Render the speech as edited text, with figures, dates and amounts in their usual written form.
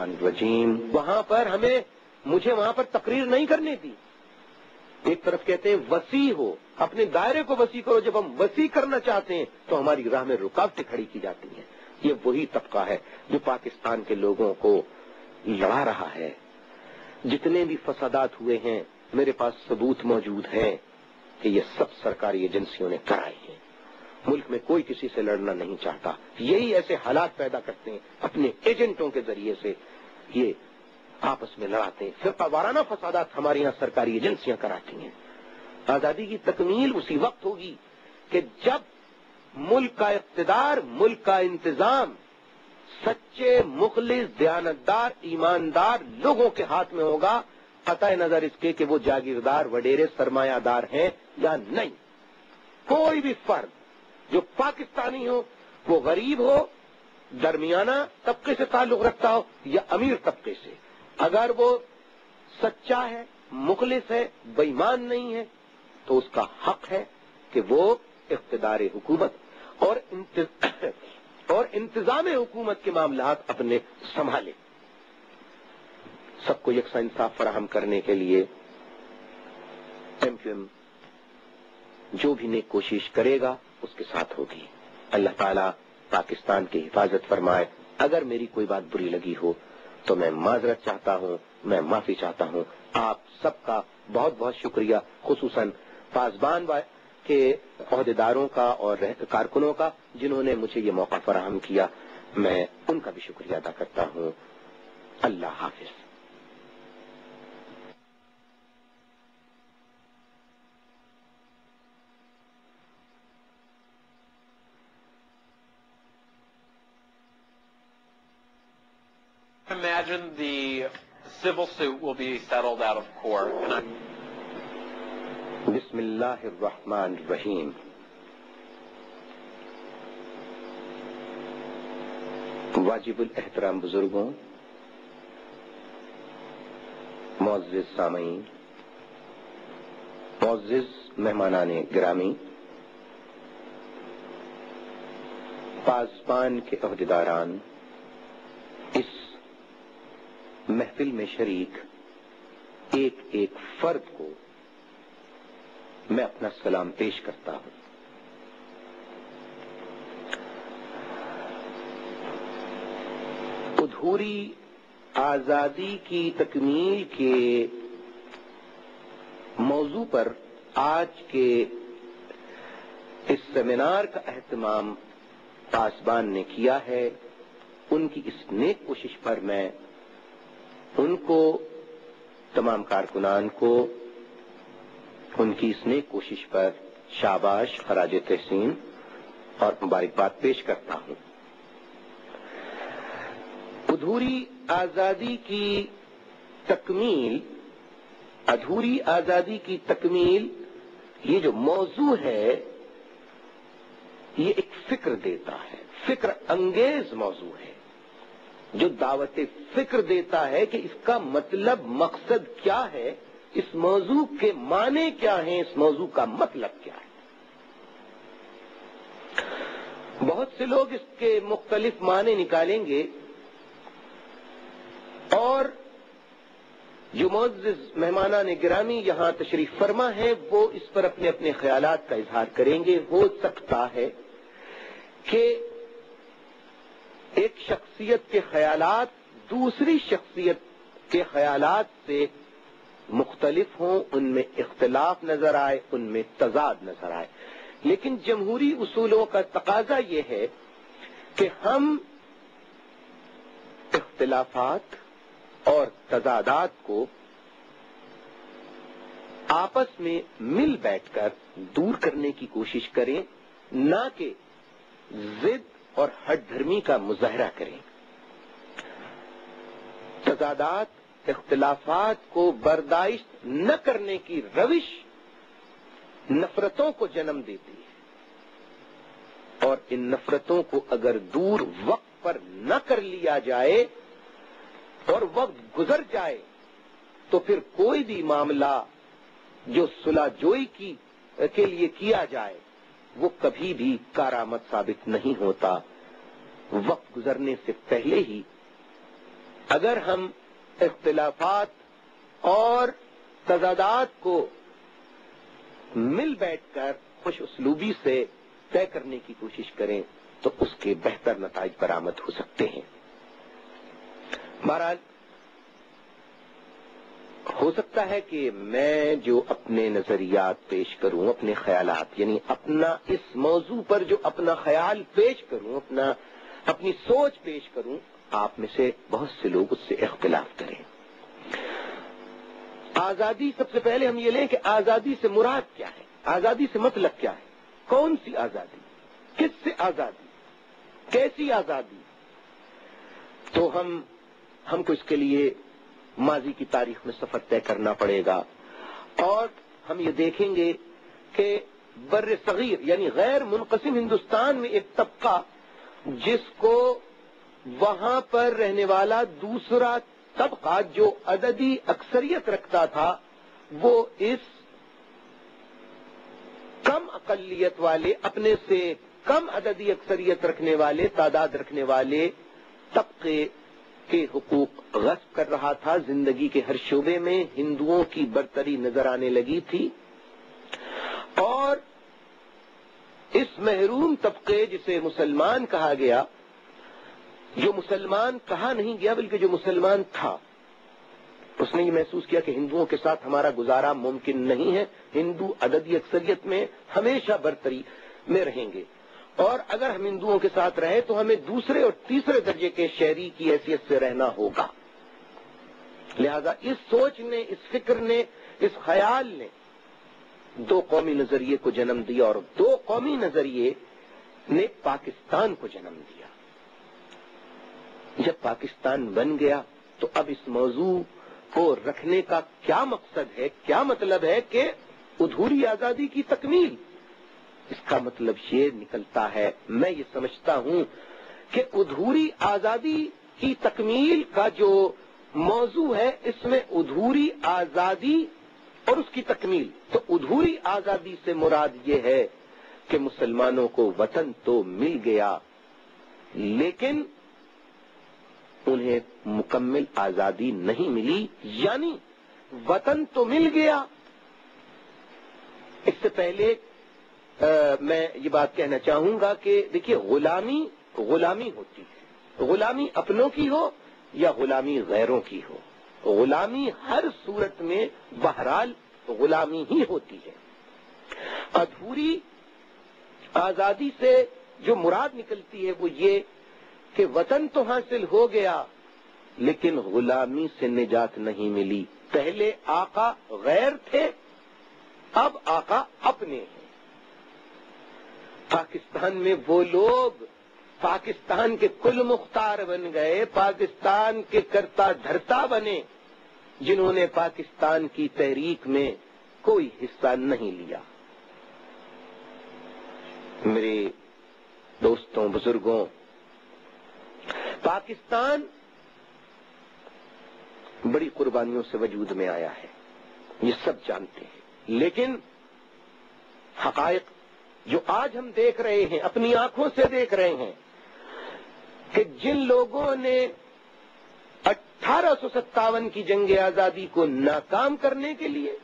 الرحمن الرجیم. وہاں پر مجھے وہاں پر تقریر نہیں کرنی تھی. ایک طرف کہتے ہیں وسیع ہو، اپنے دائرے کو وسیع کرو. جب ہم وسیع کرنا چاہتے ہیں تو ہماری راہ میں رکاوٹیں کھڑی کی جاتی ہیں. یہ وہی طبقہ ہے جو پاکستان کے لوگوں کو لڑا رہا ہے. جتنے بھی فسادات ہوئے ہیں میرے پاس ثبوت موجود ہے کہ یہ سب سرکاری ایجنسیوں نے کرائے ہیں. ملک میں کوئی کسی سے لڑنا نہیں چاہتا. یہی ایسے حالات پیدا کرتے ہیں، اپنے ایجنٹوں کے ذریعے سے یہ آپس میں لڑاتے ہیں. فرقہ وارانہ فسادات ہمارے یہاں سرکاری ایجنسیاں کراتی ہیں. آزادی کی تکمیل اسی وقت ہوگی کہ جب ملک کا اقتدار، ملک کا انتظام سچے، مخلص، دیانتدار، ایماندار لوگوں کے ہاتھ میں ہوگا، قطع نظر اس کے کہ وہ جاگیردار، وڈیرے، سرمایہ دار ہیں یا نہیں. کوئی بھی فرد جو پاکستانی ہو، وہ غریب ہو، درمیانہ طبقے سے تعلق رکھتا ہو یا امیر طبقے سے، اگر وہ سچا ہے، مخلص ہے، بے ایمان نہیں ہے، تو اس کا حق ہے کہ وہ اقتدار حکومت اور انتظام حکومت کے معاملات اپنے سنبھالے. سب کو یکساں انصاف فراہم کرنے کے لیے ایم کیو ایم جو بھی نیک کوشش کرے گا اس کے ساتھ ہوگی. اللہ تعالیٰ پاکستان کی حفاظت فرمائے. اگر میری کوئی بات بری لگی ہو تو میں معذرت چاہتا ہوں، میں معافی چاہتا ہوں. آپ سب کا بہت بہت شکریہ، خصوصاً پاسبان کے عہدیداروں کا اور کارکنوں کا جنہوں نے مجھے یہ موقع فراہم کیا. میں ان کا بھی شکریہ ادا کرتا ہوں. اللہ حافظ. Imagine the civil suit will be settled out of court. بسم اللہ الرحمن الرحیم. واجب الاحترام بزرگوں، معزز سامعین، معزز مہمانان گرامی، پاسبان کے عہدیداران، اس محفل میں شریک ایک ایک فرد کو میں اپنا سلام پیش کرتا ہوں. ادھوری آزادی کی تکمیل کے موضوع پر آج کے اس سیمینار کا اہتمام پاسبان نے کیا ہے. ان کی اس نیک کوشش پر میں ان کو، تمام کارکنان کو، ان کی اس نیک کوشش پر شاباش، خراج تحسین اور مبارکباد پیش کرتا ہوں. ادھوری آزادی کی تکمیل، ادھوری آزادی کی تکمیل، یہ جو موضوع ہے یہ ایک فکر دیتا ہے، فکر انگیز موضوع ہے جو دعوت فکر دیتا ہے کہ اس کا مطلب، مقصد کیا ہے، اس موضوع کے معنی کیا ہیں، اس موضوع کا مطلب کیا ہے. بہت سے لوگ اس کے مختلف معنی نکالیں گے اور جو معزز مہمانان گرامی یہاں تشریف فرما ہیں وہ اس پر اپنے اپنے خیالات کا اظہار کریں گے. ہو سکتا ہے کہ ایک شخصیت کے خیالات دوسری شخصیت کے خیالات سے مختلف ہوں، ان میں اختلاف نظر آئے، ان میں تضاد نظر آئے. لیکن جمہوری اصولوں کا تقاضا یہ ہے کہ ہم اختلافات اور تضادات کو آپس میں مل بیٹھ کر دور کرنے کی کوشش کریں، نہ کہ ضد اور ہٹ دھرمی کا مظاہرہ کریں. تضادات، اختلافات کو برداشت نہ کرنے کی روش نفرتوں کو جنم دیتی ہے، اور ان نفرتوں کو اگر دور وقت پر نہ کر لیا جائے اور وقت گزر جائے تو پھر کوئی بھی معاملہ جو صلح جوئی کے لیے کیا جائے وہ کبھی بھی کارآمد ثابت نہیں ہوتا. وقت گزرنے سے پہلے ہی اگر ہم اختلافات اور تضادات کو مل بیٹھ کر خوش اسلوبی سے طے کرنے کی کوشش کریں تو اس کے بہتر نتائج برآمد ہو سکتے ہیں. بہرحال ہو سکتا ہے کہ میں جو اپنے نظریات پیش کروں، اپنے خیالات، یعنی اپنا اس موضوع پر جو اپنا خیال پیش کروں، اپنی سوچ پیش کروں، آپ میں سے بہت سے لوگ اس سے اختلاف کریں. آزادی، سب سے پہلے ہم یہ لیں کہ آزادی سے مراد کیا ہے، آزادی سے مطلب کیا ہے، کون سی آزادی، کس سے آزادی، کیسی آزادی. تو ہم کو اس کے لیے ماضی کی تاریخ میں سفر طے کرنا پڑے گا، اور ہم یہ دیکھیں گے کہ بر صغیر یعنی غیر منقسم ہندوستان میں ایک طبقہ جس کو وہاں پر رہنے والا دوسرا طبقہ جو عددی اکثریت رکھتا تھا، وہ اس کم اقلیت والے، اپنے سے کم عددی اکثریت رکھنے والے، تعداد رکھنے والے طبقے کے حقوق غصب کر رہا تھا. زندگی کے ہر شعبے میں ہندوؤں کی برتری نظر آنے لگی تھی، اور اس محروم طبقے جسے مسلمان کہا گیا، جو مسلمان کہا نہیں گیا بلکہ جو مسلمان تھا، اس نے یہ محسوس کیا کہ ہندوؤں کے ساتھ ہمارا گزارا ممکن نہیں ہے، ہندو عددی اکثریت میں ہمیشہ برتری میں رہیں گے، اور اگر ہم ہندوؤں کے ساتھ رہیں تو ہمیں دوسرے اور تیسرے درجے کے شہری کی حیثیت سے رہنا ہوگا. لہذا اس سوچ نے، اس فکر نے، اس خیال نے دو قومی نظریے کو جنم دیا، اور دو قومی نظریے نے پاکستان کو جنم دیا. جب پاکستان بن گیا تو اب اس موضوع کو رکھنے کا کیا مقصد ہے، کیا مطلب ہے کہ ادھوری آزادی کی تکمیل. اس کا مطلب یہ نکلتا ہے، میں یہ سمجھتا ہوں کہ ادھوری آزادی کی تکمیل کا جو موضوع ہے، اس میں ادھوری آزادی اور اس کی تکمیل. تو ادھوری آزادی سے مراد یہ ہے کہ مسلمانوں کو وطن تو مل گیا، لیکن انہیں مکمل آزادی نہیں ملی. یعنی وطن تو مل گیا. اس سے پہلے میں یہ بات کہنا چاہوں گا کہ دیکھیے، غلامی ہوتی ہے، غلامی اپنوں کی ہو یا غلامی غیروں کی ہو، غلامی ہر صورت میں بہرحال غلامی ہی ہوتی ہے. ادھوری آزادی سے جو مراد نکلتی ہے وہ یہ کہ وطن تو حاصل ہو گیا لیکن غلامی سے نجات نہیں ملی. پہلے آقا غیر تھے، اب آقا اپنے ہیں. پاکستان میں وہ لوگ پاکستان کے کل مختار بن گئے، پاکستان کے کرتا دھرتا بنے، جنہوں نے پاکستان کی تحریک میں کوئی حصہ نہیں لیا. میرے دوستوں، بزرگوں، پاکستان بڑی قربانیوں سے وجود میں آیا ہے، یہ سب جانتے ہیں. لیکن حقائق جو آج ہم دیکھ رہے ہیں، اپنی آنکھوں سے دیکھ رہے ہیں کہ جن لوگوں نے 1857 کی جنگ آزادی کو ناکام کرنے کے لیے